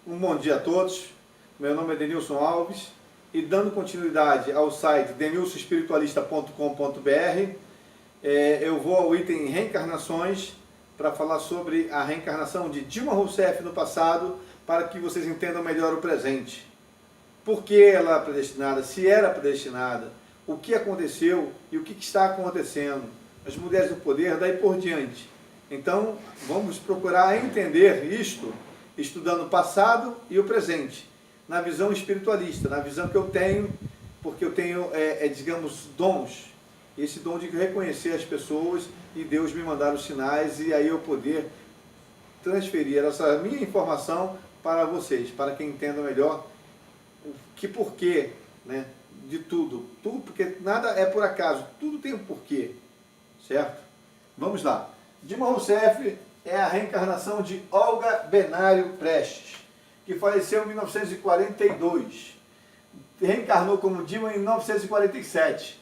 Um bom dia a todos, meu nome é Denilson Alves e dando continuidade ao site denilsoespiritualista.com.br, eu vou ao item reencarnações para falar sobre a reencarnação de Dilma Rousseff no passado, para que vocês entendam melhor o presente. Por que ela é predestinada, se era predestinada, o que aconteceu e o que está acontecendo, as mulheres do poder, daí por diante. Então, vamos procurar entender isto, estudando o passado e o presente, na visão espiritualista, na visão que eu tenho, porque eu tenho, digamos, dons. Esse dom de reconhecer as pessoas e Deus me mandar os sinais e aí eu poder transferir essa minha informação para vocês, para que entendam melhor o que porquê, né, de tudo. Tudo, porque nada é por acaso, tudo tem um porquê, certo? Vamos lá. Dilma Rousseff é a reencarnação de Olga Benário Prestes, que faleceu em 1942. Reencarnou como Dilma em 1947.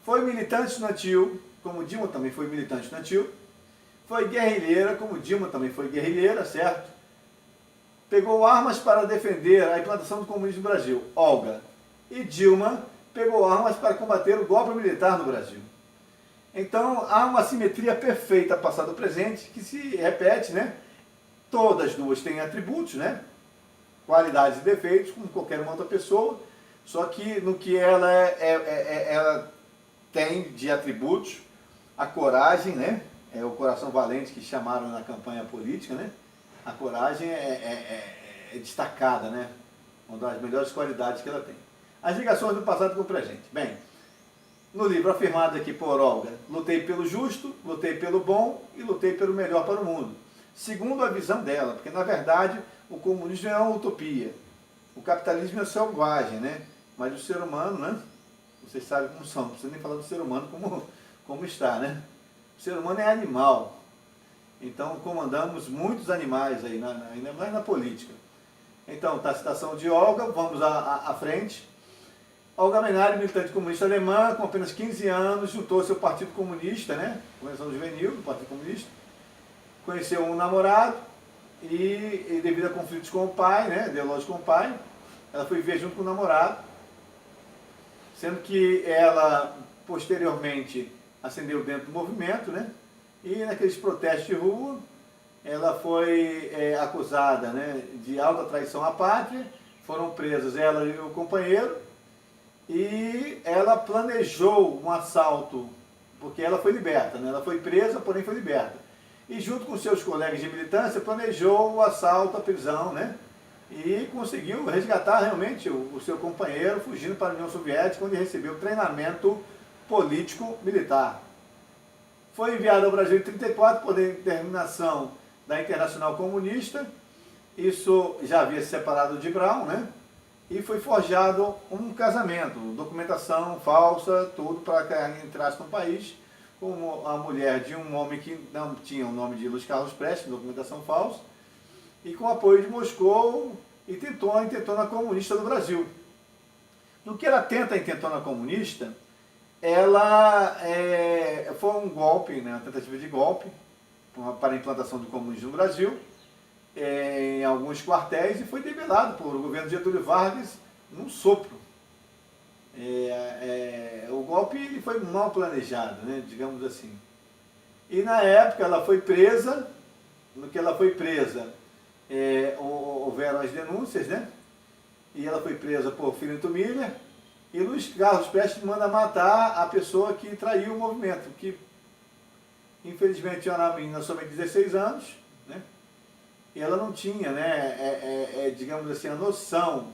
Foi militante estudantil, como Dilma também foi militante estudantil. Foi guerrilheira, como Dilma também foi guerrilheira, certo? Pegou armas para defender a implantação do comunismo no Brasil, Olga. E Dilma pegou armas para combater o golpe militar no Brasil. Então, há uma simetria perfeita passado e presente que se repete, né? Todas duas têm atributos, né? Qualidades e defeitos, como qualquer uma outra pessoa, só que no que ela tem de atributos, a coragem, né? É o coração valente que chamaram na campanha política, né? A coragem é destacada, né? Uma das melhores qualidades que ela tem. As ligações do passado com o presente. Bem, no livro afirmado aqui por Olga, lutei pelo justo, lutei pelo bom e lutei pelo melhor para o mundo. Segundo a visão dela, porque na verdade o comunismo é uma utopia. O capitalismo é selvagem, né? Mas o ser humano, né? Vocês sabem como são, não precisa nem falar do ser humano como está, né? O ser humano é animal. Então comandamos muitos animais aí, ainda mais na política. Então, tá a citação de Olga, vamos à frente. Olga Benário, militante comunista alemã, com apenas 15 anos, juntou-se ao Partido Comunista, né? Convenção Juvenil do Partido Comunista. Conheceu um namorado e devido a conflitos com o pai, né? Ideológicos com o pai, ela foi viver junto com o namorado, sendo que ela, posteriormente, ascendeu dentro do movimento, né? E naqueles protestos de rua, ela foi acusada, né, de alta traição à pátria, foram presas ela e o companheiro, e ela planejou um assalto, porque ela foi liberta, né? Ela foi presa, porém foi liberta. E junto com seus colegas de militância, planejou o assalto à prisão, né? E conseguiu resgatar realmente o seu companheiro, fugindo para a União Soviética, onde recebeu treinamento político-militar. Foi enviado ao Brasil em 1934 por determinação da Internacional Comunista. Isso já havia se separado de Brown, né? E foi forjado um casamento, documentação falsa, tudo para que ela entrasse no país como a mulher de um homem que não tinha o nome de Luiz Carlos Prestes, documentação falsa, e com apoio de Moscou e tentou a intentona comunista do Brasil. No que ela tenta a intentona comunista, ela foi um golpe, né, uma tentativa de golpe para a implantação do comunismo no Brasil, em alguns quartéis, e foi debelado por o governo de Getúlio Vargas num sopro. O golpe ele foi mal planejado, né, digamos assim. E na época ela foi presa, no que ela foi presa, houveram as denúncias, né, e ela foi presa por Filinto Miller, e Luiz Carlos Prestes manda matar a pessoa que traiu o movimento, que infelizmente tinha uma menina somente 16 anos, né? E ela não tinha, né, digamos assim, a noção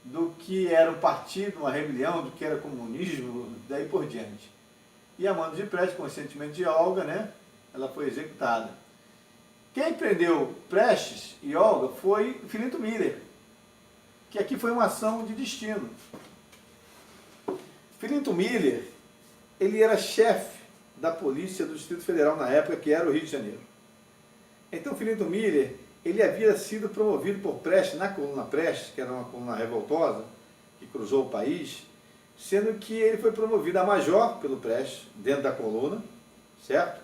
do que era um partido, uma rebelião, do que era comunismo, daí por diante. E a mando de Prestes, consentimento de Olga, né, ela foi executada. Quem prendeu Prestes e Olga foi Filinto Miller, que aqui foi uma ação de destino. Filinto Miller, ele era chefe da polícia do Distrito Federal na época, que era o Rio de Janeiro. Então, Filinto Miller, ele havia sido promovido por Prestes, na coluna Prestes, que era uma coluna revoltosa, que cruzou o país, sendo que ele foi promovido a major pelo Prestes, dentro da coluna, certo?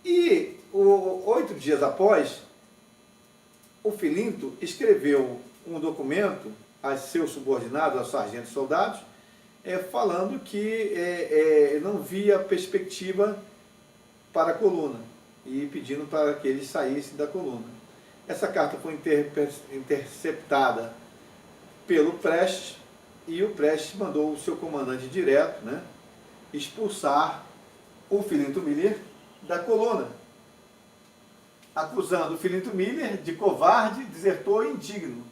E 8 dias após, o Filinto escreveu um documento a seus subordinados, aos sargentos e soldados, falando que não via perspectiva para a coluna e pedindo para que eles saíssem da coluna. Essa carta foi interceptada pelo Prestes e o Prestes mandou o seu comandante direto, né, expulsar o Filinto Miller da coluna, acusando o Filinto Miller de covarde, desertor e indigno.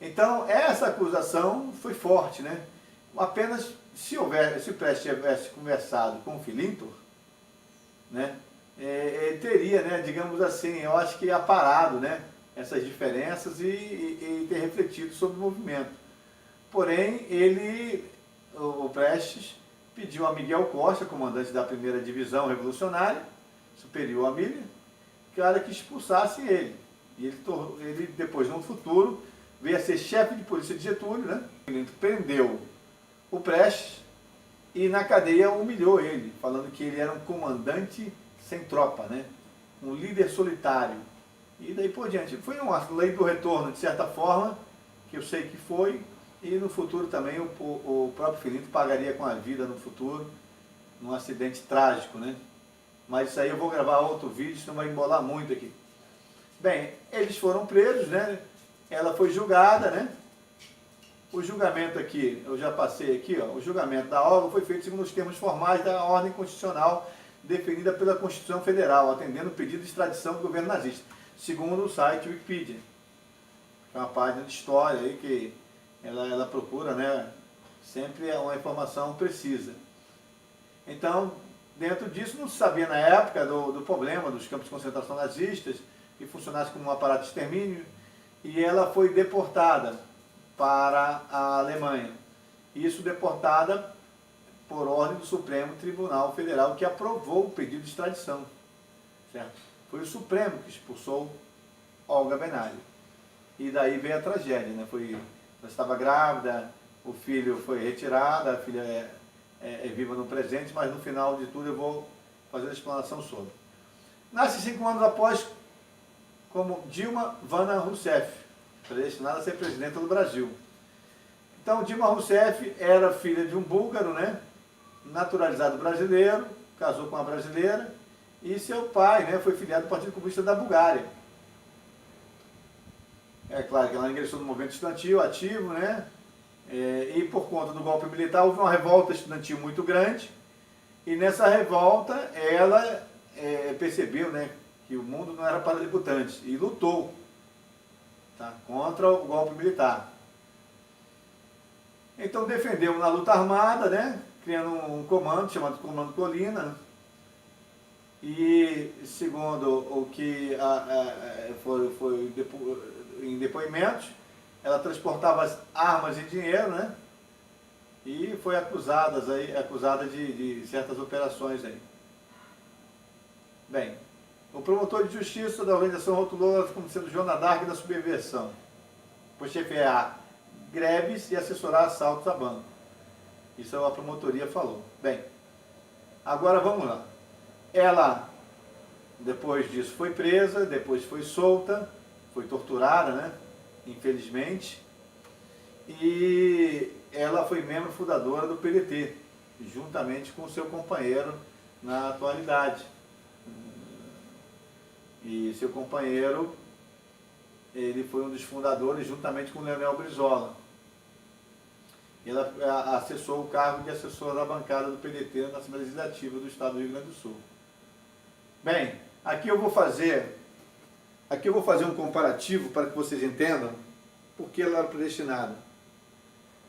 Então, essa acusação foi forte, né? Apenas se o Prestes tivesse conversado com o Filinto, né, teria, né, digamos assim, eu acho que aparado, né, essas diferenças e ter refletido sobre o movimento. Porém, o Prestes, pediu a Miguel Costa, comandante da 1ª Divisão Revolucionária, superior a Miller, que expulsasse ele. E ele depois, no futuro, veio a ser chefe de polícia de Getúlio, né? Ele prendeu o Prestes e na cadeia humilhou ele, falando que ele era um comandante sem tropa, né? Um líder solitário. E daí por diante. Foi uma lei do retorno, de certa forma, que eu sei que foi, e no futuro também o próprio Filinto pagaria com a vida no futuro, num acidente trágico, né? Mas isso aí eu vou gravar outro vídeo, senão vai embolar muito aqui. Bem, eles foram presos, né? Ela foi julgada, né? O julgamento aqui, eu já passei aqui, ó, o julgamento da Olga foi feito segundo os termos formais da ordem constitucional definida pela Constituição Federal, atendendo o pedido de extradição do governo nazista, segundo o site Wikipedia. É uma página de história aí que ela procura, né, sempre uma informação precisa. Então, dentro disso, não se sabia na época do problema dos campos de concentração nazistas, que funcionasse como um aparato de extermínio, e ela foi deportada para a Alemanha. Isso deportada por ordem do Supremo Tribunal Federal, que aprovou o pedido de extradição. Certo? Foi o Supremo que expulsou Olga Benário. E daí veio a tragédia, né? Ela estava grávida, o filho foi retirado, a filha é viva no presente, mas no final de tudo eu vou fazer a explanação sobre. Nasce 5 anos após como Dilma Vana Rousseff, predestinada a ser presidenta do Brasil. Então, Dilma Rousseff era filha de um búlgaro, né, naturalizado brasileiro, casou com uma brasileira, e seu pai, né, foi filiado do Partido Comunista da Bulgária. É claro que ela ingressou no movimento estudantil ativo, né, e por conta do golpe militar houve uma revolta estudantil muito grande, e nessa revolta ela percebeu, né, que o mundo não era para debutantes, e lutou, tá, contra o golpe militar. Então defendeu na luta armada, né, criando um comando chamado Comando Colina, e segundo o que foi em depoimentos, ela transportava armas e dinheiro, né, e foi acusada de certas operações aí. Bem, o promotor de justiça da organização rotulou ela como sendo Joana d'Arc da subversão, por chefiar greves e assessorar assaltos a banco. Isso a promotoria falou. Bem, agora vamos lá. Ela, depois disso, foi presa, depois foi solta, foi torturada, né? Infelizmente. E ela foi membro fundadora do PDT, juntamente com seu companheiro na atualidade. E seu companheiro, ele foi um dos fundadores, juntamente com Leonel Brizola. Ela acessou o cargo de assessora da bancada do PDT na Assembleia Legislativa do Estado do Rio Grande do Sul. Bem, aqui eu vou fazer um comparativo para que vocês entendam por que ela era predestinada.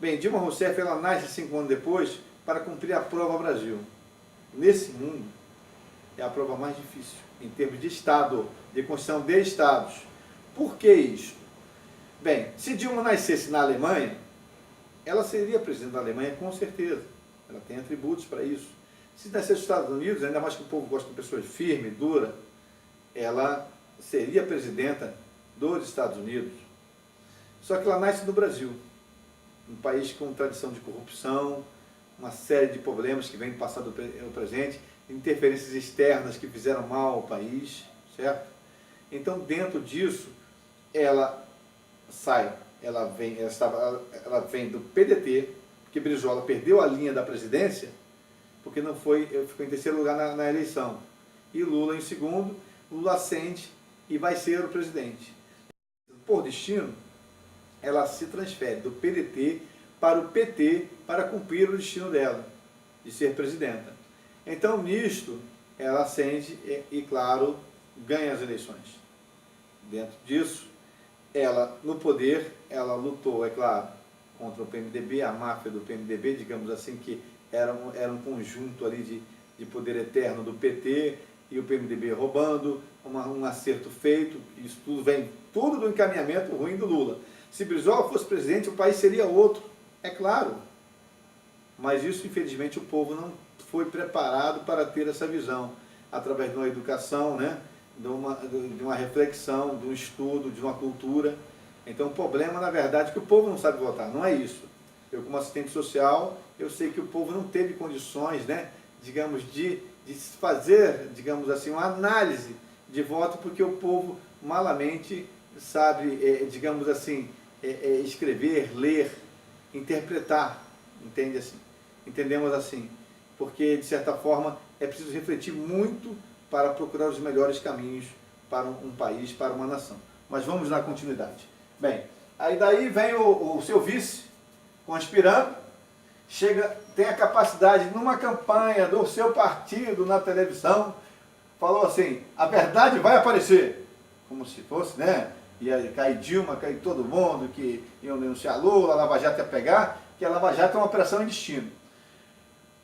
Bem, Dilma Rousseff, ela nasce 5 anos depois para cumprir a prova Brasil. Nesse mundo, é a prova mais difícil, em termos de Estado, de construção de Estados. Por que isso? Bem, se Dilma nascesse na Alemanha, ela seria presidente da Alemanha com certeza. Ela tem atributos para isso. Se nascesse nos Estados Unidos, ainda mais que o povo gosta de pessoas firmes, duras, ela seria presidenta dos Estados Unidos. Só que ela nasce no Brasil, um país com tradição de corrupção, uma série de problemas que vem do passado ao presente, interferências externas que fizeram mal ao país, certo? Então, dentro disso, ela sai, ela vem do PDT, porque Brizola perdeu a linha da presidência, porque não foi, ficou em terceiro lugar na eleição. E Lula em segundo, Lula ascende e vai ser o presidente. Por destino, ela se transfere do PDT para o PT para cumprir o destino dela, de ser presidenta. Então, nisto, ela ascende e, claro, ganha as eleições. Dentro disso, ela, no poder, ela lutou, é claro, contra o PMDB, a máfia do PMDB, digamos assim, que era um conjunto ali de poder eterno do PT e o PMDB roubando, um acerto feito, isso tudo vem tudo do encaminhamento ruim do Lula. Se Brizola fosse presidente, o país seria outro, é claro. Mas isso, infelizmente, o povo não foi preparado para ter essa visão, através de uma educação, né? de uma reflexão, de um estudo, de uma cultura. Então, o problema, na verdade, é que o povo não sabe votar, não é isso. Eu, como assistente social, eu sei que o povo não teve condições, né, digamos, de fazer, digamos assim, uma análise de voto, porque o povo malamente sabe, digamos assim, escrever, ler, interpretar, entende assim? Entendemos assim, porque, de certa forma, é preciso refletir muito para procurar os melhores caminhos para um país, para uma nação. Mas vamos na continuidade. Bem, aí daí vem o seu vice, conspirando, tem a capacidade, numa campanha do seu partido na televisão, falou assim, a verdade vai aparecer, como se fosse, né, ia cair Dilma, cair todo mundo, que iam denunciar Lula, a Lava Jato ia pegar, que a Lava Jato é uma operação em destino.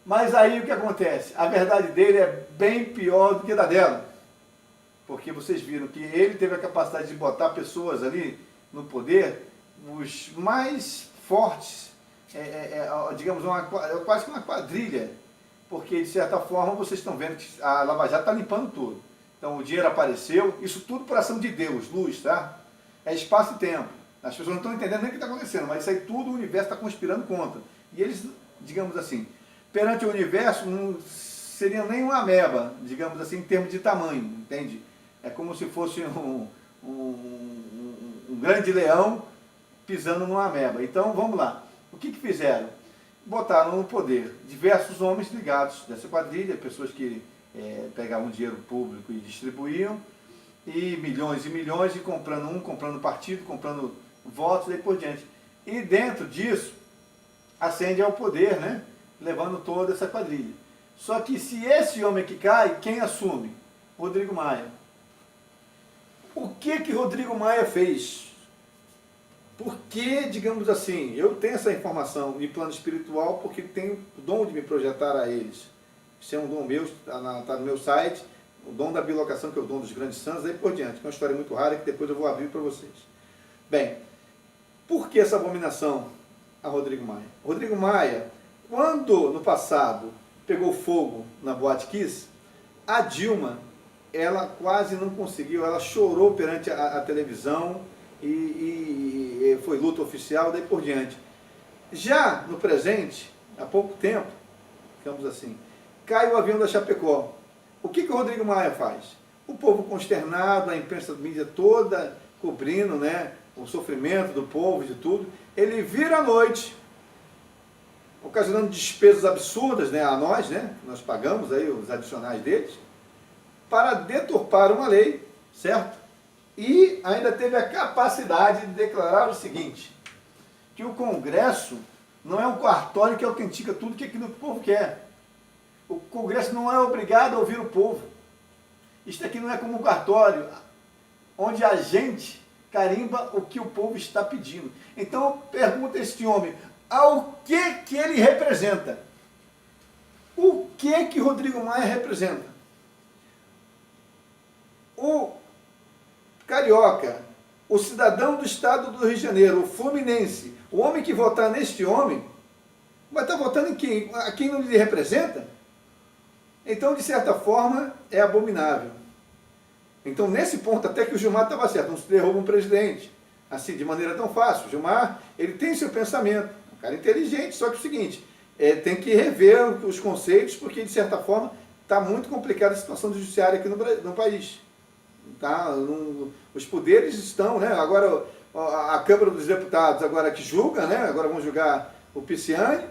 Mas aí o que acontece? A verdade dele é bem pior do que a da dela, porque vocês viram que ele teve a capacidade de botar pessoas ali no poder, os mais fortes, digamos, quase que uma quadrilha, porque, de certa forma, vocês estão vendo que a Lava Jato está limpando tudo. Então, o dinheiro apareceu, isso tudo por ação de Deus, luz, tá? É espaço e tempo. As pessoas não estão entendendo nem o que está acontecendo, mas isso aí tudo o universo está conspirando contra. E eles, digamos assim, perante o universo, não seriam nem uma ameba, digamos assim, em termos de tamanho, entende? É como se fosse um grande leão pisando numa ameba. Então, vamos lá. O que fizeram? Botaram no poder diversos homens ligados dessa quadrilha, pessoas que pegavam dinheiro público e distribuíam, e milhões, e comprando partido, comprando votos, e daí por diante. E dentro disso, ascende ao poder, né? Levando toda essa quadrilha. Só que se esse homem que cai, quem assume? Rodrigo Maia. O que Rodrigo Maia fez? Porque, digamos assim, eu tenho essa informação de plano espiritual porque tenho o dom de me projetar a eles. Isso é um dom meu, está no meu site, o dom da bilocação, que é o dom dos grandes santos, daí por diante, que é uma história muito rara que depois eu vou abrir para vocês. Bem, por que essa abominação a Rodrigo Maia? Rodrigo Maia, quando no passado pegou fogo na Boate Kiss, a Dilma, ela quase não conseguiu, ela chorou perante a televisão e foi luta oficial, daí por diante. Já no presente, há pouco tempo, digamos assim, cai o avião da Chapecó. O que o Rodrigo Maia faz? O povo consternado, a imprensa mídia toda cobrindo, né, o sofrimento do povo, de tudo, ele vira à noite, ocasionando despesas absurdas, né, a nós, né, nós pagamos aí os adicionais deles, para deturpar uma lei, certo? E ainda teve a capacidade de declarar o seguinte, que o Congresso não é um cartório que autentica tudo que aquilo que o povo quer. O Congresso não é obrigado a ouvir o povo. Isto aqui não é como um cartório, onde a gente carimba o que o povo está pedindo. Então, pergunta a este homem, ao que ele representa? O que Rodrigo Maia representa? O carioca, o cidadão do estado do Rio de Janeiro, o fluminense, o homem que votar neste homem, vai estar votando em quem? A quem não lhe representa? Então, de certa forma, é abominável. Então, nesse ponto, até que o Gilmar estava certo, não se derruba um presidente, assim, de maneira tão fácil. O Gilmar, ele tem seu pensamento, um cara inteligente, só que é o seguinte, tem que rever os conceitos, porque, de certa forma, está muito complicada a situação do judiciário aqui no país. Tá? Os poderes estão, né? Agora a Câmara dos Deputados agora que julga, né? Agora vão julgar o Pisciani.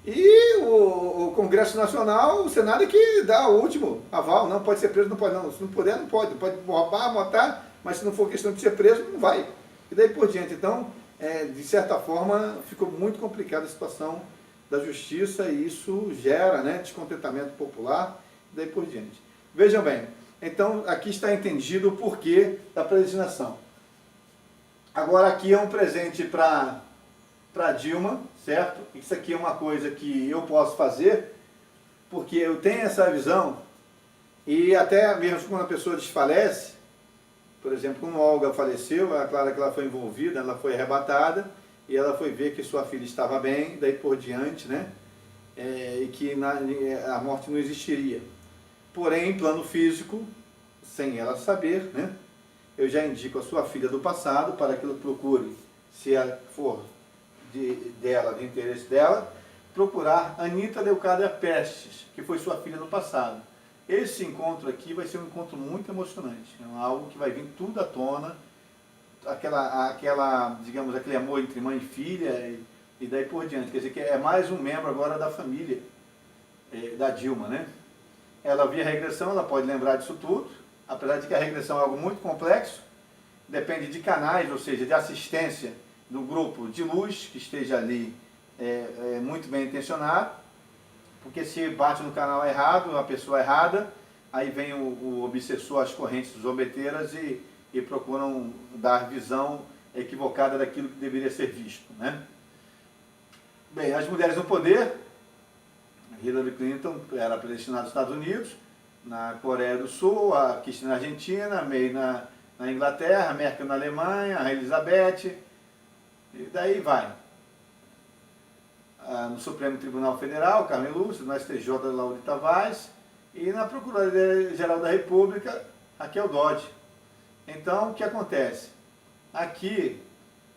E o Congresso Nacional, o Senado é que dá o último aval. Não pode ser preso, não pode não. Se não puder, não pode. Pode roubar, matar, mas se não for questão de ser preso, não vai. E daí por diante. Então, de certa forma, ficou muito complicada a situação da justiça e isso gera, né, descontentamento popular e daí por diante. Vejam bem, então aqui está entendido o porquê da predestinação. Agora aqui é um presente para Dilma, certo? Isso aqui é uma coisa que eu posso fazer porque eu tenho essa visão e até mesmo quando a pessoa desfalece, por exemplo, quando a Olga faleceu, é claro que ela foi envolvida, ela foi arrebatada e ela foi ver que sua filha estava bem, daí por diante, né? E que a morte não existiria. Porém, em plano físico, sem ela saber, né? Eu já indico a sua filha do passado para que ela procure, se ela for de interesse dela, procurar Anita Leocádia Prestes, que foi sua filha no passado. Esse encontro aqui vai ser um encontro muito emocionante, é algo que vai vir tudo à tona, digamos, aquele amor entre mãe e filha e daí por diante. Quer dizer que é mais um membro agora da família da Dilma, né? Ela via regressão, ela pode lembrar disso tudo, apesar de que a regressão é algo muito complexo, depende de canais, ou seja, de assistência do grupo de luz que esteja ali muito bem intencionado, porque se bate no canal errado, a pessoa errada, aí vem o obsessor, as correntes zombeteiras e procuram dar visão equivocada daquilo que deveria ser visto, né? Bem, as mulheres no poder, Hillary Clinton era predestinada nos Estados Unidos, na Coreia do Sul, a Kirchner na Argentina, a May na Inglaterra, a Merkel na Alemanha, a Elizabeth, e daí vai. No Supremo Tribunal Federal, Carmen Lúcia, no STJ, Laurita Vaz, e na Procuradoria-Geral da República, Raquel Dodge. Então, o que acontece? Aqui,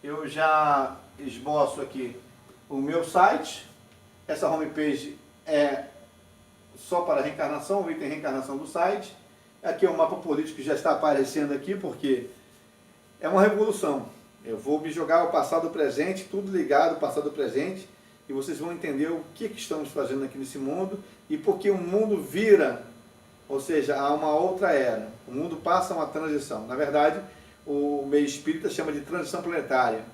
eu já esboço aqui o meu site, essa homepage é só para reencarnação, o item reencarnação do site. Aqui é o mapa político que já está aparecendo aqui, porque é uma revolução. Eu vou me jogar o passado e o presente, tudo ligado, passado e presente, e vocês vão entender o que estamos fazendo aqui nesse mundo e porque o mundo vira, ou seja, há uma outra era. O mundo passa uma transição. Na verdade, o meio espírita chama de transição planetária.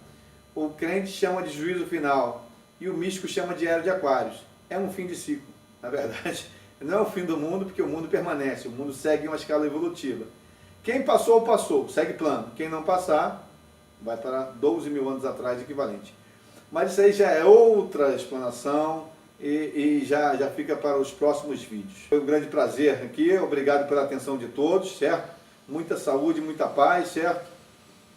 O crente chama de juízo final e o místico chama de era de aquários. É um fim de ciclo. Na verdade, não é o fim do mundo porque o mundo permanece, o mundo segue uma escala evolutiva. Quem passou, passou, segue plano. Quem não passar, vai para 12 mil anos atrás, equivalente. Mas isso aí já é outra explanação e já fica para os próximos vídeos. Foi um grande prazer aqui, obrigado pela atenção de todos, certo? Muita saúde, muita paz, certo?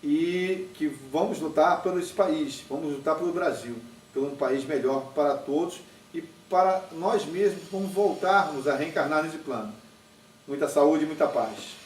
E que vamos lutar pelo esse país, vamos lutar pelo Brasil, por um país melhor para todos e para nós mesmos, como voltarmos a reencarnar nesse plano. Muita saúde e muita paz.